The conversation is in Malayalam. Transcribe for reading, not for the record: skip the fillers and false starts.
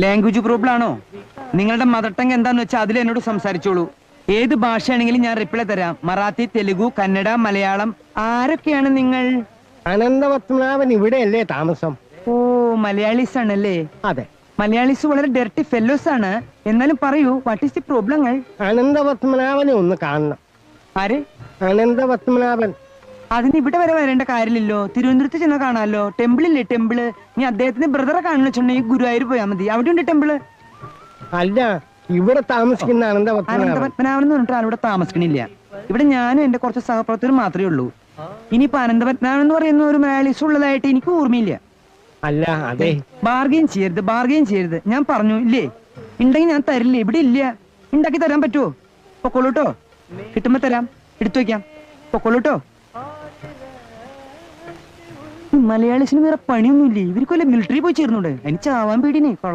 ലാംഗ്വേജ് പ്രോബ്ലം ആണോ? നിങ്ങളുടെ മദർ ടങ് എന്താന്ന് വെച്ചാൽ അതിൽ എന്നോട് സംസാരിച്ചോളൂ. ഏത് ഭാഷയാണെങ്കിലും ഞാൻ റിപ്ലൈ തരാം. മറാത്തി, തെലുഗു, കന്നഡ, മലയാളം. ആരൊക്കെയാണ് നിങ്ങൾ? അനന്തപത്മനാഭൻ ഇവിടെയല്ലേ താമസം? ഓ, മലയാളീസ് ആണല്ലേ? അതെ. മലയാളീസ് വളരെ ഡെർട്ടി ഫെല്ലോസ് ആണ്. എന്നാലും പറയൂ, വാട്ട് ഈസ് ദി പ്രോബ്ലങ്ങൾ? അനന്തപത്മനാഭനെ ഒന്ന് കാണണം. ആര്? അനന്തപത്മനാഭൻ. അതിന് ഇവിടെ വരെ വരേണ്ട കാര്യമില്ലല്ലോ. തിരുവനന്തപുരത്ത് ചെന്ന് കാണാമല്ലോ. ടെമ്പിളില്ലേ, ടെമ്പിള്. നീ അദ്ദേഹത്തിന്റെ ബ്രദറെ കാണുന്ന വെച്ചിട്ടുണ്ടെങ്കിൽ ഗുരുവായൂർ പോയാൽ മതി. അവിടെ ഉണ്ട് ടെമ്പിള്. അല്ല, ഇവിടെ താമസിക്കുന്ന അനന്തപത്മനാഭൻ. അനന്തപത്മനാഭൻ എന്ന് പറഞ്ഞിട്ട് ആളിവിടെ താമസിക്കണില്ല. ഇവിടെ ഞാനും എന്റെ കുറച്ച് സഹപ്രവർത്തകരും മാത്രമേ ഉള്ളൂ. ഇനിയിപ്പോ അനന്തപത്മനാഭൻ എന്ന് പറയുന്ന ഒരു മലയാളീസ് ഉള്ളതായിട്ട് എനിക്ക് ഓർമ്മയില്ല. അല്ല, അതെ. ബാർഗെയിൻ ചെയ്യരുത്, ബാർഗെയിൻ ചെയ്യരുത്. ഞാൻ പറഞ്ഞു ഇല്ലേ, ഉണ്ടെങ്കിൽ ഞാൻ തരില്ല. ഇവിടെ ഇല്ല. ഉണ്ടാക്കി തരാൻ പറ്റുമോ? പൊക്കോളൂട്ടോ. കിട്ടുമ്പോ തരാം, എടുത്തു വെക്കാം. പൊക്കോളൂട്ടോ. മലയാളീസിന് വേറെ പണിയൊന്നുമില്ലേ? ഇവർക്കൊല്ല മിലിറ്ററി പോയി ചേർന്നൂടെ? അതിന് ചാവാൻ പേടിനെ.